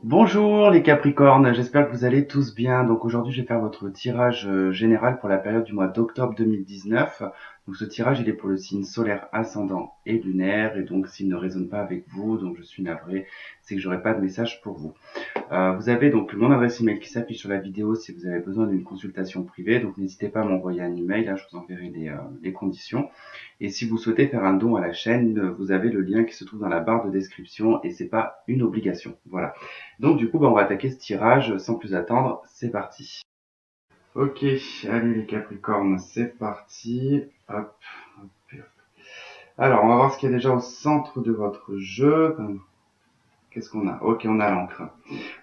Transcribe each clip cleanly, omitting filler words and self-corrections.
Bonjour les Capricornes, j'espère que vous allez tous bien. Donc aujourd'hui je vais faire votre tirage général pour la période du mois d'octobre 2019. Donc ce tirage il est pour le signe solaire ascendant et lunaire et donc s'il ne résonne pas avec vous, donc je suis navré, c'est que j'aurai pas de message pour vous. Vous avez donc mon adresse email qui s'affiche sur la vidéo si vous avez besoin d'une consultation privée. Donc n'hésitez pas à m'envoyer un email, là je vous enverrai les conditions. Et si vous souhaitez faire un don à la chaîne, vous avez le lien qui se trouve dans la barre de description et c'est pas une obligation. Voilà. Donc du coup, on va attaquer ce tirage sans plus attendre. C'est parti. Ok, allez les Capricornes, c'est parti. Hop, hop, hop. Alors, on va voir ce qu'il y a déjà au centre de votre jeu. Qu'est-ce qu'on a? Ok, on a l'encre.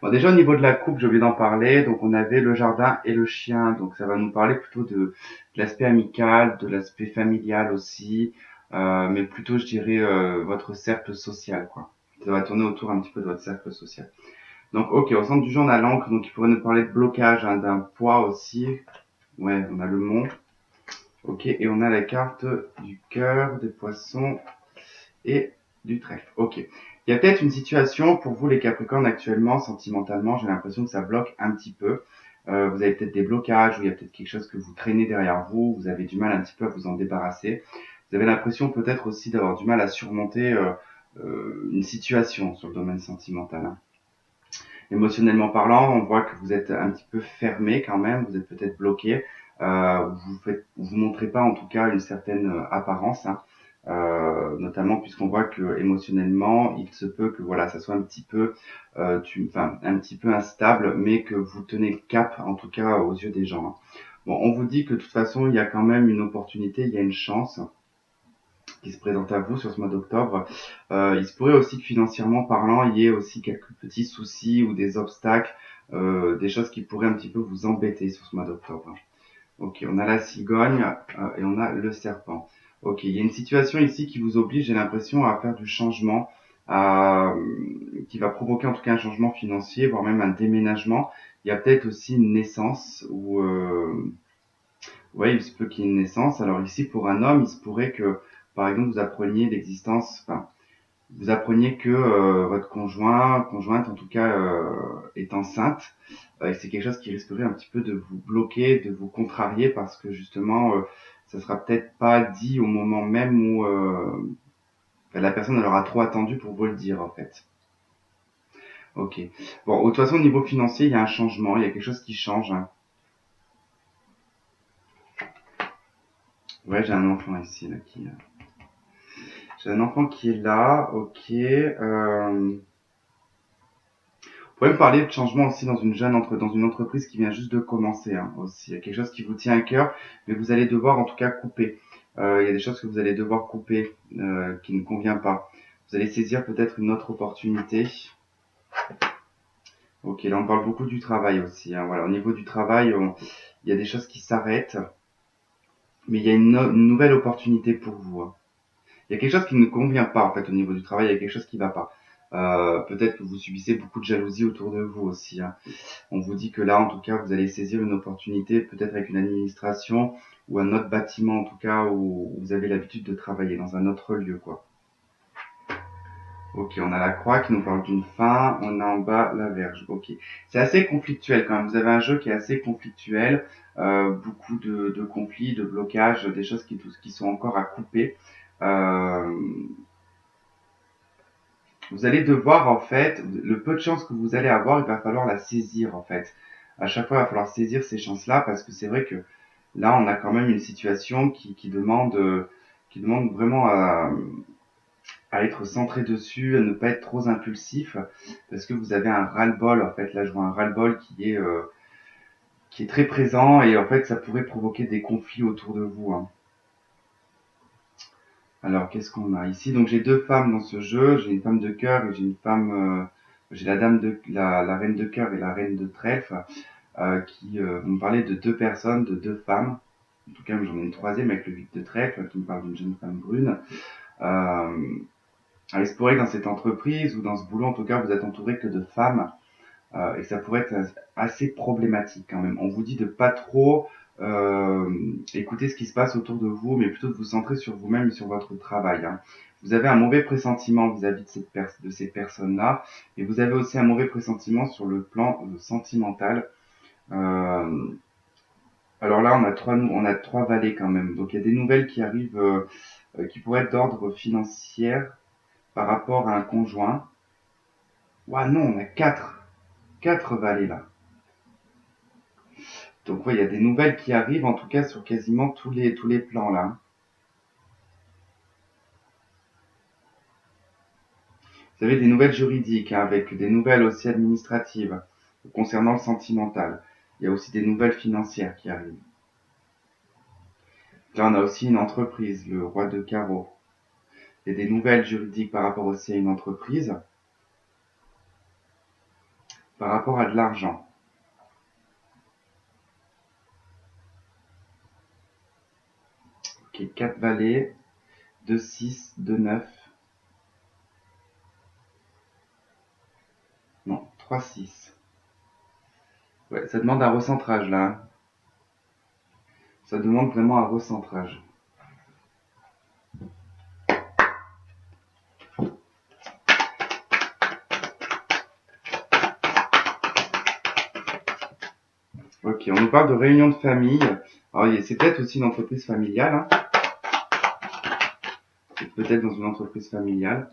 Bon, déjà au niveau de la coupe, j'ai oublié d'en parler. Donc on avait le jardin et le chien. Donc ça va nous parler plutôt de l'aspect amical, de l'aspect familial aussi, mais plutôt je dirais votre cercle social, quoi. Ça va tourner autour un petit peu de votre cercle social. Donc ok, au centre du jeu on a l'encre, donc il pourrait nous parler de blocage, hein, d'un poids aussi. Ouais, on a le mont. Ok, et on a la carte du cœur, des poissons et du trèfle. Ok. Il y a peut-être une situation pour vous les Capricornes actuellement, sentimentalement, j'ai l'impression que ça bloque un petit peu. Vous avez peut-être des blocages ou il y a peut-être quelque chose que vous traînez derrière vous, vous avez du mal un petit peu à vous en débarrasser. Vous avez l'impression peut-être aussi d'avoir du mal à surmonter une situation sur le domaine sentimental, hein. Émotionnellement parlant, on voit que vous êtes un petit peu fermé quand même, vous êtes peut-être bloqué, vous montrez pas en tout cas une certaine apparence, hein, notamment puisqu'on voit que émotionnellement, il se peut que voilà, ça soit un petit peu, un petit peu instable, mais que vous tenez cap en tout cas aux yeux des gens, hein. Bon, on vous dit que de toute façon, il y a quand même une opportunité, il y a une chance qui se présente à vous sur ce mois d'octobre. Il se pourrait aussi que financièrement parlant, il y ait aussi quelques petits soucis ou des obstacles, des choses qui pourraient un petit peu vous embêter sur ce mois d'octobre. Ok, on a la cigogne et on a le serpent. Ok, il y a une situation ici qui vous oblige, j'ai l'impression, à faire du changement, à, qui va provoquer en tout cas un changement financier, voire même un déménagement. Il y a peut-être aussi une naissance ou ouais, il se peut qu'il y ait une naissance. Alors ici, pour un homme, il se pourrait que, par exemple, vous appreniez l'existence, enfin, vous appreniez que votre conjointe en tout cas, est enceinte. Et c'est quelque chose qui risquerait un petit peu de vous bloquer, de vous contrarier, parce que justement, ça sera peut-être pas dit au moment même où la personne elle aura trop attendu pour vous le dire en fait. Ok. Bon, de toute façon, au niveau financier, il y a un changement, il y a quelque chose qui change, hein. Ouais, j'ai un enfant ici là qui. J'ai un enfant qui est là, ok. Vous pouvez me parler de changement aussi dans dans une entreprise qui vient juste de commencer, hein, aussi. Il y a quelque chose qui vous tient à cœur, mais vous allez devoir en tout cas couper. Il y a des choses que vous allez devoir couper qui ne convient pas. Vous allez saisir peut-être une autre opportunité. Ok, là on parle beaucoup du travail aussi, hein, voilà, au niveau du travail, il y a des choses qui s'arrêtent, mais il y a une nouvelle opportunité pour vous, hein. Il y a quelque chose qui ne convient pas en fait au niveau du travail, il y a quelque chose qui ne va pas. Peut-être que vous subissez beaucoup de jalousie autour de vous aussi, hein. On vous dit que là, en tout cas, vous allez saisir une opportunité, peut-être avec une administration ou un autre bâtiment, en tout cas, où vous avez l'habitude de travailler dans un autre lieu, quoi. Ok, on a la croix qui nous parle d'une fin, on a en bas la verge. Ok, c'est assez conflictuel quand même. Vous avez un jeu qui est assez conflictuel, beaucoup de conflits, de blocages, des choses qui sont encore à couper. Euh, Vous allez devoir en fait, le peu de chance que vous allez avoir, il va falloir la saisir en fait. À chaque fois, il va falloir saisir ces chances-là parce que c'est vrai que là, on a quand même une situation qui demande vraiment à être centré dessus, à ne pas être trop impulsif parce que vous avez un ras-le-bol en fait. Là, je vois un ras-le-bol qui est très présent et en fait, ça pourrait provoquer des conflits autour de vous, hein. Alors, qu'est-ce qu'on a ici? Donc, j'ai deux femmes dans ce jeu. J'ai une femme de cœur et j'ai une femme, j'ai la dame de, la reine de cœur et la reine de trèfle, qui vont me parler de deux personnes, de deux femmes. En tout cas, j'en ai une troisième avec le 8 de trèfle qui me parle d'une jeune femme brune. Euh, alors, il se pourrait que dans cette entreprise ou dans ce boulot, en tout cas, vous êtes entouré que de femmes et que ça pourrait être assez problématique quand même. On vous dit de pas trop écouter ce qui se passe autour de vous, mais plutôt de vous centrer sur vous-même et sur votre travail, hein. Vous avez un mauvais pressentiment vis-à-vis de ces personnes-là, et vous avez aussi un mauvais pressentiment sur le plan sentimental. Euh, alors là, on a trois valets quand même. Donc il y a des nouvelles qui arrivent, qui pourraient être d'ordre financier par rapport à un conjoint. Ouah non, on a quatre valets là. Donc ouais, il y a des nouvelles qui arrivent, en tout cas sur quasiment tous les plans là. Vous avez des nouvelles juridiques, hein, avec des nouvelles aussi administratives concernant le sentimental. Il y a aussi des nouvelles financières qui arrivent. Là, on a aussi une entreprise, le roi de carreau. Il y a des nouvelles juridiques par rapport aussi à une entreprise, par rapport à de l'argent. Ok, 4 valets, 2 6, 2 9. Non, 3 6. Ouais, ça demande un recentrage là, hein. Ça demande vraiment un recentrage. Ok, on nous parle de réunion de famille. Alors, c'est peut-être aussi une entreprise familiale, hein. C'est peut-être dans une entreprise familiale.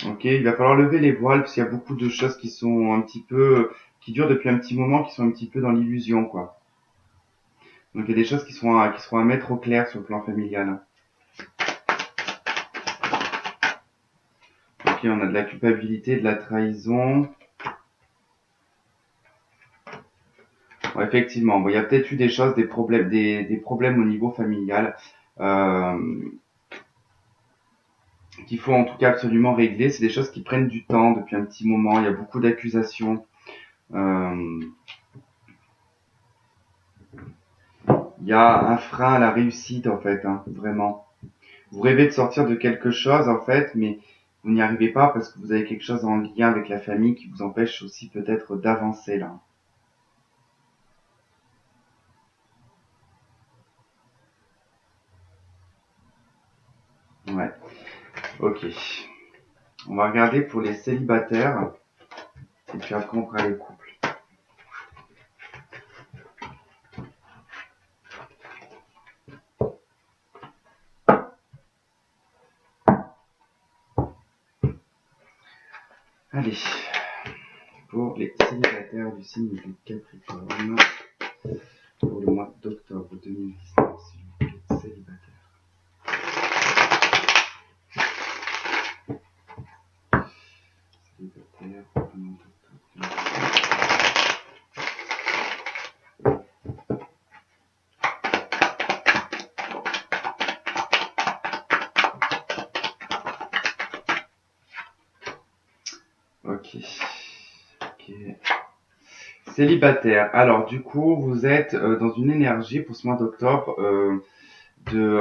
Ok, il va falloir lever les voiles parce qu'il y a beaucoup de choses qui sont un petit peu, qui durent depuis un petit moment, qui sont un petit peu dans l'illusion, quoi. Donc il y a des choses qui seront à mettre au clair sur le plan familial. Ok, on a de la culpabilité, de la trahison. Ouais, effectivement, bon, il y a peut-être eu des choses, des problèmes au niveau familial euh, qu'il faut en tout cas absolument régler. C'est des choses qui prennent du temps depuis un petit moment. Il y a beaucoup d'accusations. Euh, il y a un frein à la réussite en fait, hein, vraiment. Vous rêvez de sortir de quelque chose en fait, mais vous n'y arrivez pas parce que vous avez quelque chose en lien avec la famille qui vous empêche aussi peut-être d'avancer là. Ouais, ok. On va regarder pour les célibataires et puis après on fera les couples. Allez, pour les célibataires du signe du Capricorne pour le mois d'octobre 2019, s'il vous plaît, célibataire. Célibataire pour le mois d'octobre 2019. Ok. Ok. Célibataire. Alors du coup, vous êtes dans une énergie pour ce mois d'octobre de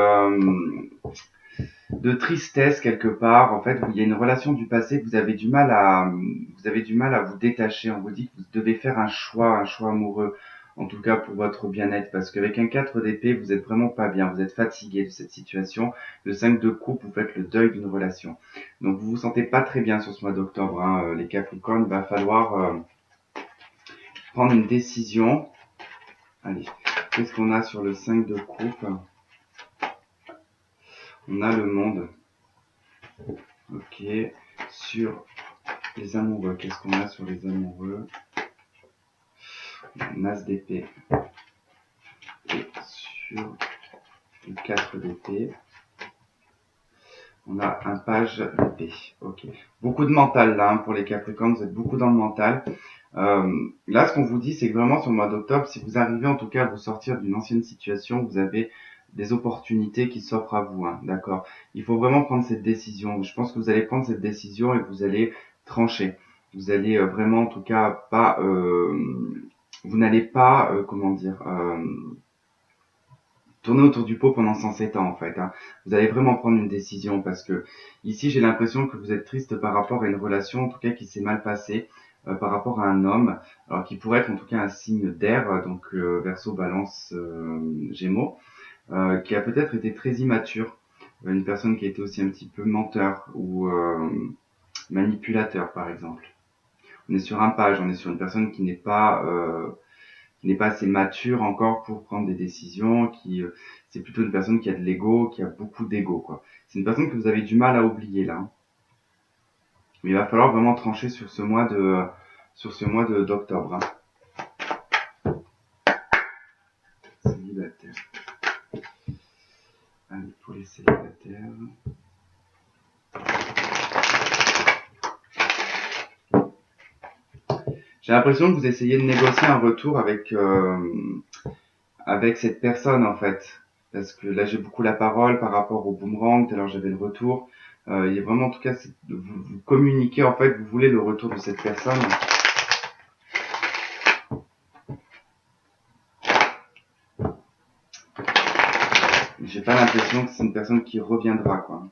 de tristesse quelque part. En fait, il y a une relation du passé que vous avez du mal à vous détacher. On vous dit que vous devez faire un choix amoureux, en tout cas pour votre bien-être, parce qu'avec un 4 d'épée, vous êtes vraiment pas bien, vous êtes fatigué de cette situation. Le 5 de coupe, vous faites le deuil d'une relation. Donc vous vous sentez pas très bien sur ce mois d'octobre, hein, les Capricornes. Il va falloir prendre une décision. Allez, qu'est-ce qu'on a sur le 5 de coupe? On a le monde. Ok. Sur les amoureux, qu'est-ce qu'on a sur les amoureux? As d'épée. Et sur le 4 d'épée, on a un page d'épée. Ok. Beaucoup de mental là, hein, pour les Capricornes, vous êtes beaucoup dans le mental. Là, ce qu'on vous dit, c'est que vraiment sur le mois d'octobre, si vous arrivez en tout cas à vous sortir d'une ancienne situation, vous avez des opportunités qui s'offrent à vous, hein, d'accord? Il faut vraiment prendre cette décision. Je pense que vous allez prendre cette décision et vous allez trancher. Vous allez vraiment, en tout cas, pas, vous n'allez pas, comment dire, tourner autour du pot pendant 107 ans en fait, hein. Vous allez vraiment prendre une décision parce que ici j'ai l'impression que vous êtes triste par rapport à une relation en tout cas qui s'est mal passée, par rapport à un homme, alors qui pourrait être en tout cas un signe d'air, donc Verseau, Balance, Gémeaux. qui a peut-être été très immature, une personne qui a été aussi un petit peu menteur ou manipulateur par exemple. On est sur un page, on est sur une personne qui n'est pas assez mature encore pour prendre des décisions, c'est plutôt une personne qui a de l'ego, qui a beaucoup d'ego quoi. C'est une personne que vous avez du mal à oublier là, hein. Mais il va falloir vraiment trancher sur ce mois de d'octobre, hein. Célibataire. Allez, pour les célibataires. J'ai l'impression que vous essayez de négocier un retour avec cette personne en fait. Parce que là j'ai beaucoup la parole par rapport au boomerang, tout à l'heure j'avais le retour. Il y a vraiment en tout cas, vous communiquez en fait, vous voulez le retour de cette personne. J'ai pas l'impression que c'est une personne qui reviendra quoi.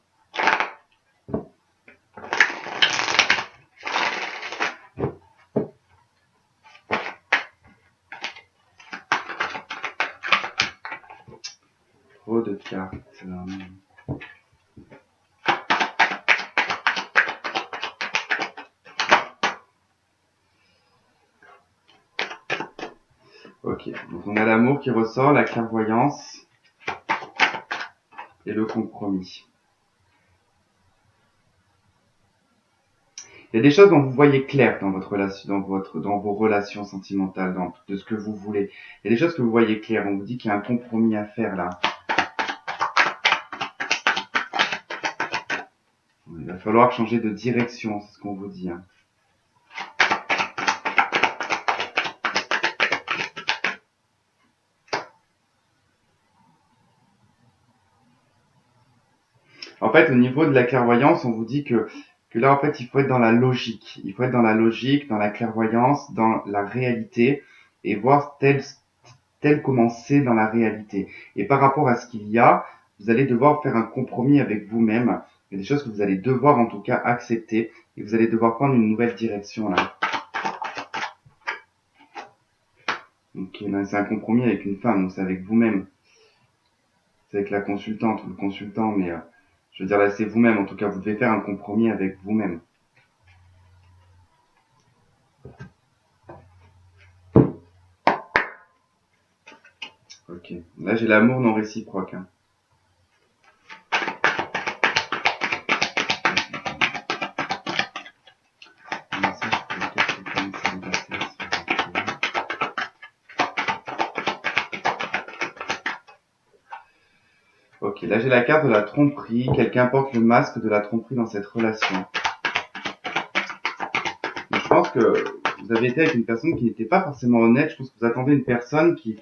Trop de cartes. Ok, donc on a l'amour qui ressort, la clairvoyance et le compromis. Il y a des choses dont vous voyez clair dans votre relation, dans vos relations sentimentales, de ce que vous voulez. Il y a des choses que vous voyez clair. On vous dit qu'il y a un compromis à faire là. Il va falloir changer de direction, c'est ce qu'on vous dit, hein. En fait, au niveau de la clairvoyance, on vous dit que là, en fait, il faut être dans la logique. Il faut être dans la logique, dans la clairvoyance, dans la réalité et voir tel comment c'est dans la réalité. Et par rapport à ce qu'il y a, vous allez devoir faire un compromis avec vous-même. Il y a des choses que vous allez devoir en tout cas accepter et vous allez devoir prendre une nouvelle direction là. Donc là, c'est un compromis avec une femme, donc c'est avec vous-même. C'est avec la consultante ou le consultant, mais je veux dire là c'est vous-même. En tout cas, vous devez faire un compromis avec vous-même. Ok. Là j'ai l'amour non réciproque, hein. Ok, là j'ai la carte de la tromperie. Quelqu'un porte le masque de la tromperie dans cette relation. Donc, je pense que vous avez été avec une personne qui n'était pas forcément honnête. Je pense que vous attendez une personne qui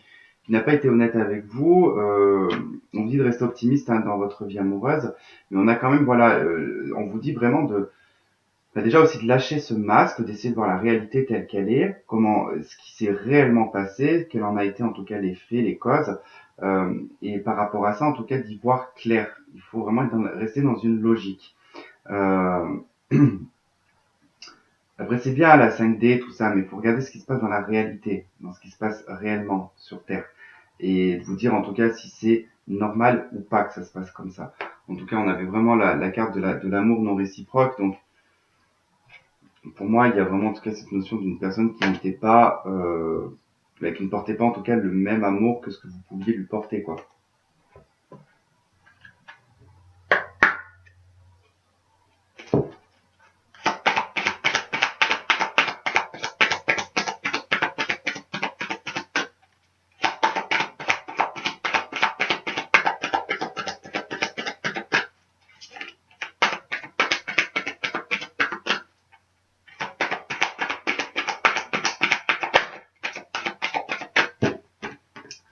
n'a pas été honnête avec vous. On vous dit de rester optimiste hein, dans votre vie amoureuse, mais on a quand même, voilà, on vous dit vraiment déjà aussi de lâcher ce masque, d'essayer de voir la réalité telle qu'elle est, comment, ce qui s'est réellement passé, quels en a été en tout cas les faits, les causes, et par rapport à ça, en tout cas, d'y voir clair. Il faut vraiment rester dans une logique. Euh, Après, c'est bien la 5D, tout ça, mais il faut regarder ce qui se passe dans la réalité, dans ce qui se passe réellement sur Terre, et de vous dire en tout cas si c'est normal ou pas que ça se passe comme ça. En tout cas, on avait vraiment la carte de l'amour non réciproque, donc pour moi, il y a vraiment en tout cas cette notion d'une personne qui n'était pas, qui ne portait pas en tout cas le même amour que ce que vous pouviez lui porter, quoi.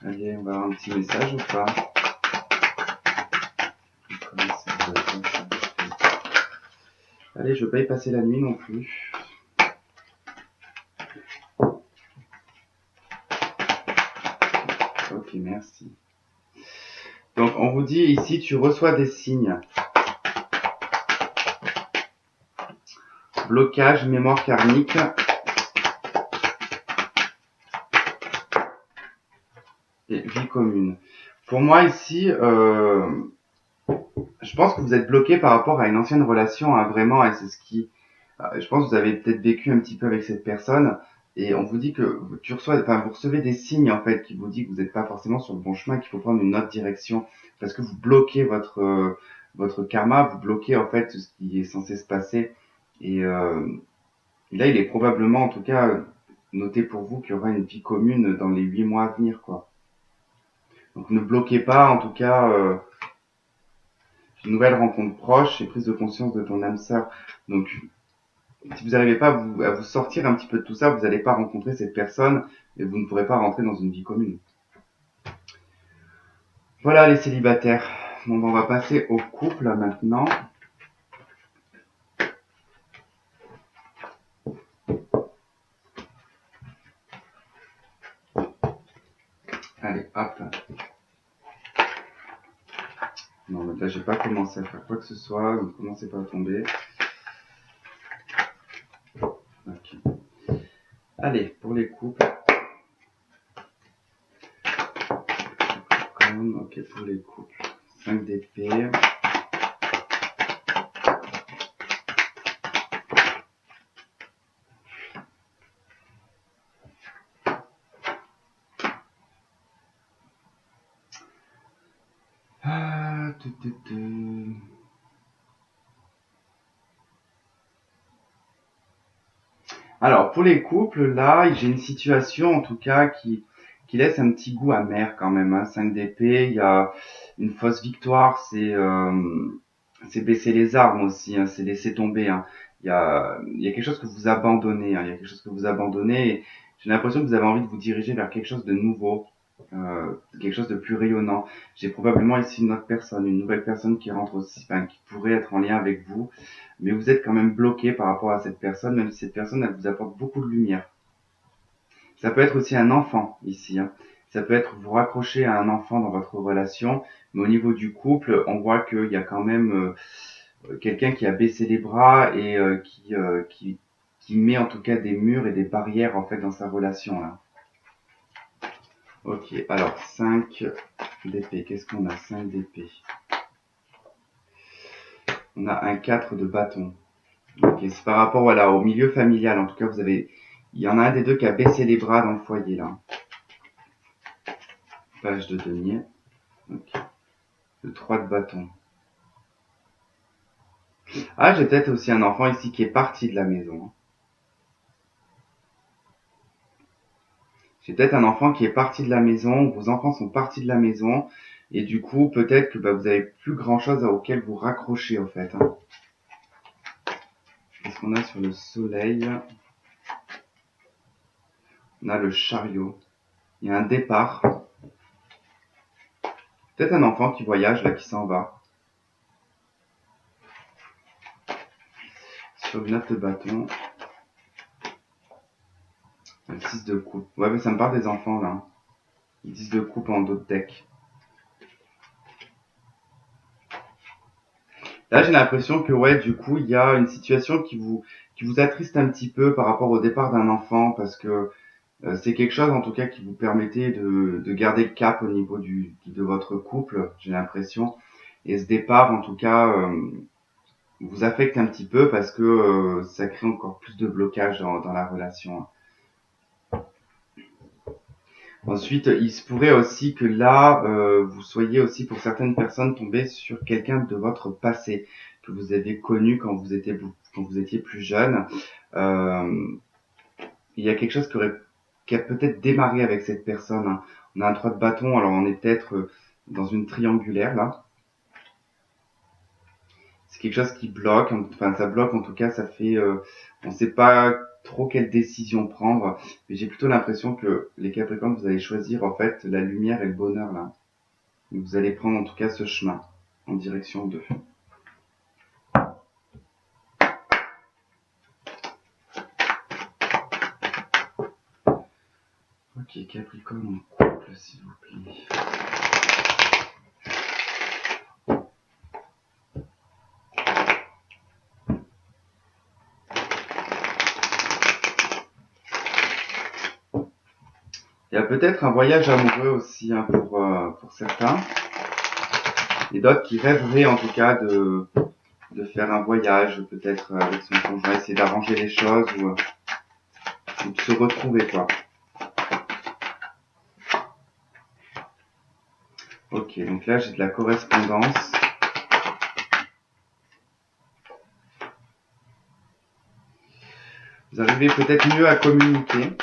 Allez, on va avoir un petit message ou pas? Allez, je veux pas y passer la nuit non plus. Ok, merci. Donc, on vous dit ici, tu reçois des signes. Blocage, mémoire karmique. Et vie commune. Pour moi ici, je pense que vous êtes bloqué par rapport à une ancienne relation, hein, vraiment, et c'est ce qui, je pense que vous avez peut-être vécu un petit peu avec cette personne, et on vous dit que vous recevez des signes en fait qui vous dit que vous n'êtes pas forcément sur le bon chemin, qu'il faut prendre une autre direction, parce que vous bloquez votre karma, vous bloquez en fait ce qui est censé se passer, et là il est probablement en tout cas noté pour vous qu'il y aura une vie commune dans les 8 mois à venir, quoi. Donc ne bloquez pas, en tout cas. Une nouvelle rencontre proche et prise de conscience de ton âme sœur. Donc, si vous n'arrivez pas à vous sortir un petit peu de tout ça, vous n'allez pas rencontrer cette personne et vous ne pourrez pas rentrer dans une vie commune. Voilà les célibataires. Bon, on va passer au couple maintenant. Allez, hop. Non, mais là, j'ai pas commencé à faire quoi que ce soit, donc commencez pas à tomber. Ok. Allez, pour les couples. Ok, pour les couples. 5 d'épée. Ah, Alors, pour les couples, là, j'ai une situation, en tout cas, qui laisse un petit goût amer quand même, hein. 5 d'épée, il y a une fausse victoire, c'est baisser les armes aussi, hein, c'est laisser tomber, hein. Il y a quelque chose que vous abandonnez, hein, il y a quelque chose que vous abandonnez, et j'ai l'impression que vous avez envie de vous diriger vers quelque chose de nouveau, quelque chose de plus rayonnant. J'ai probablement ici une autre personne, une nouvelle personne qui rentre aussi, enfin, qui pourrait être en lien avec vous, mais vous êtes quand même bloqué par rapport à cette personne, même si cette personne, elle vous apporte beaucoup de lumière. Ça peut être aussi un enfant ici, hein. Ça peut être vous raccrocher à un enfant dans votre relation, mais au niveau du couple, on voit qu'il y a quand même quelqu'un qui a baissé les bras et qui met en tout cas des murs et des barrières en fait dans sa relation là. Ok, alors 5 d'épée, qu'est-ce qu'on a? 5 d'épée. On a un 4 de bâton. Ok, c'est par rapport voilà, au milieu familial. En tout cas, il y en a un des deux qui a baissé les bras dans le foyer là. Page de denier. Ok. Le 3 de bâton. Ah, j'ai peut-être aussi un enfant ici qui est parti de la maison. J'ai peut-être un enfant qui est parti de la maison. Vos enfants sont partis de la maison. Et du coup, peut-être que vous avez plus grand-chose auquel vous raccrocher en fait, hein. Qu'est-ce qu'on a sur le soleil? On a le chariot. Il y a un départ. Peut-être un enfant qui voyage là, qui s'en va. Sur le 9 de bâton. Le 6 de coupe. Ouais, mais ça me parle des enfants là. Le 10 de coupe en dos de deck. Là, j'ai l'impression que ouais, du coup, il y a une situation qui vous attriste un petit peu par rapport au départ d'un enfant, parce que c'est quelque chose en tout cas qui vous permettait de garder le cap au niveau de votre couple, j'ai l'impression. Et ce départ, en tout cas, vous affecte un petit peu parce que ça crée encore plus de blocage dans la relation. Ensuite, il se pourrait aussi que là, vous soyez aussi pour certaines personnes tombés sur quelqu'un de votre passé que vous avez connu quand vous étiez plus jeune. Euh, il y a quelque chose qui a peut-être démarré avec cette personne, hein. On a un 3 de bâton, alors on est peut-être dans une triangulaire là. C'est quelque chose qui bloque, enfin ça bloque en tout cas, ça fait, on ne sait pas trop quelle décision prendre, mais j'ai plutôt l'impression que les Capricornes, vous allez choisir en fait la lumière et le bonheur là. Vous allez prendre en tout cas ce chemin en direction d'eux. Ok, Capricorne en couple, s'il vous plaît. Il y a peut-être un voyage amoureux aussi hein, pour certains. Et d'autres qui rêveraient en tout cas de faire un voyage, peut-être avec son conjoint, essayer d'arranger les choses ou de se retrouver quoi. Ok, donc là j'ai de la correspondance. Vous arrivez peut-être mieux à communiquer.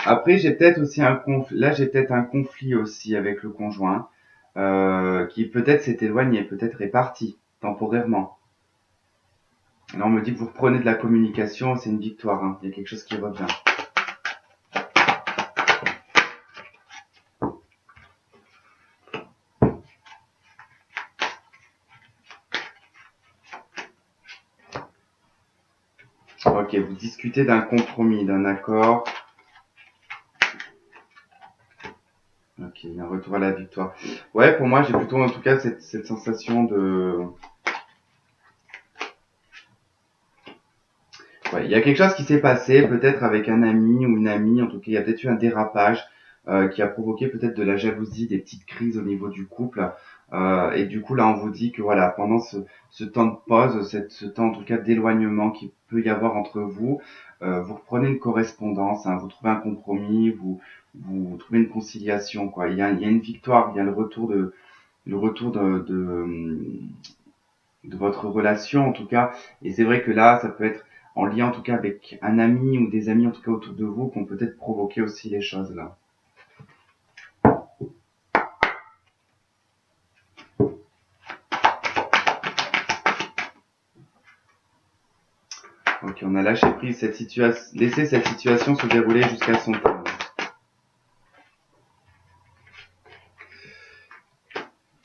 Après, j'ai peut-être aussi un conflit. Là, j'ai peut-être un conflit aussi avec le conjoint, qui peut-être s'est éloigné, peut-être est parti temporairement. Là, on me dit que vous reprenez de la communication, c'est une victoire. Hein. Il y a quelque chose qui revient. Ok, vous discutez d'un compromis, d'un accord. Ok, il y a un retour à la victoire. Ouais, pour moi, j'ai plutôt en tout cas cette sensation de... Ouais, il y a quelque chose qui s'est passé, peut-être avec un ami ou une amie, en tout cas, il y a peut-être eu un dérapage qui a provoqué peut-être de la jalousie, des petites crises au niveau du couple. Et du coup, là, on vous dit que voilà, pendant ce temps de pause, ce temps en tout cas d'éloignement qu'il peut y avoir entre vous, vous reprenez une correspondance, hein, vous trouvez un compromis, vous trouvez une conciliation, quoi. Il y a une victoire, il y a le retour de votre relation en tout cas. Et c'est vrai que là, ça peut être en lien en tout cas avec un ami ou des amis en tout cas autour de vous qui ont peut-être provoqué aussi les choses là. Ok, on a lâché prise cette situation, laissé cette situation se dérouler jusqu'à son terme.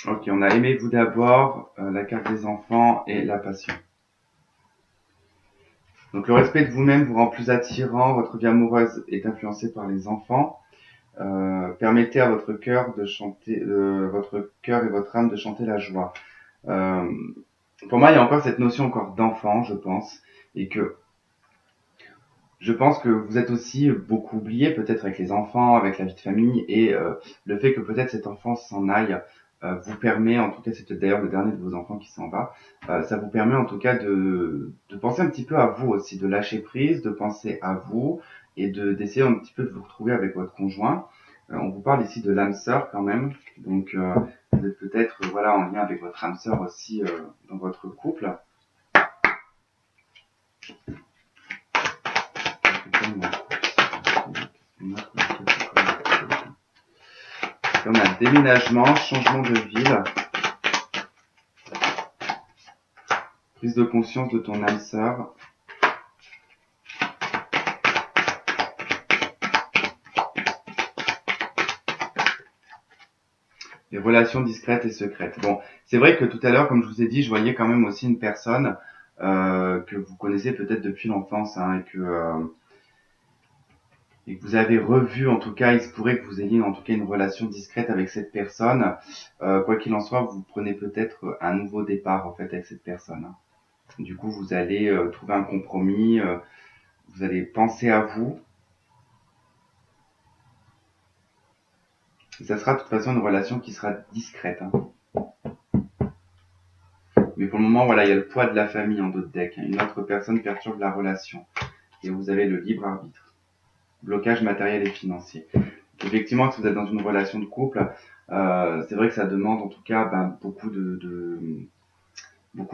Ok, on a aimé vous d'abord, la carte des enfants et la passion. Donc le respect de vous-même vous rend plus attirant, votre vie amoureuse est influencée par les enfants. Permettez à votre cœur de chanter, votre cœur et votre âme de chanter la joie. Euh, pour moi, il y a encore cette notion encore d'enfant, je pense, et que je pense que vous êtes aussi beaucoup oublié, peut-être avec les enfants, avec la vie de famille, et le fait que peut-être cet enfant s'en aille vous permet, en tout cas, c'est peut-être d'ailleurs le dernier de vos enfants qui s'en va, ça vous permet en tout cas de penser un petit peu à vous aussi, de lâcher prise, de penser à vous, et d'essayer un petit peu de vous retrouver avec votre conjoint. On vous parle ici de l'âme sœur quand même, donc vous êtes peut-être voilà en lien avec votre âme sœur aussi dans votre couple. On a déménagement, changement de ville, prise de conscience de ton âme sœur. Les relations discrètes et secrètes. Bon, c'est vrai que tout à l'heure, comme je vous ai dit, je voyais quand même aussi une personne que vous connaissez peut-être depuis l'enfance hein, et que vous avez revu. En tout cas, il se pourrait que vous ayez en tout cas une relation discrète avec cette personne. Quoi qu'il en soit, vous prenez peut-être un nouveau départ en fait avec cette personne. Hein. Du coup, vous allez trouver un compromis. Vous allez penser à vous. Et ça sera de toute façon une relation qui sera discrète. Hein. Mais pour le moment, voilà, il y a le poids de la famille en d'autres decks. Une autre personne perturbe la relation. Et vous avez le libre arbitre. Blocage matériel et financier. Effectivement, si vous êtes dans une relation de couple, c'est vrai que ça demande en tout cas beaucoup de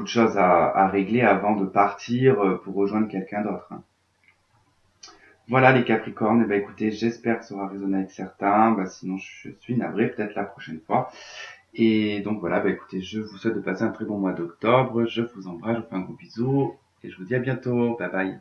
choses à régler avant de partir pour rejoindre quelqu'un d'autre. Hein. Voilà les Capricornes, et ben écoutez, j'espère que ça aura résonné avec certains, sinon je suis navré, peut-être la prochaine fois. Et donc voilà, écoutez, je vous souhaite de passer un très bon mois d'octobre, je vous embrasse, je vous fais un gros bisou, et je vous dis à bientôt, bye bye.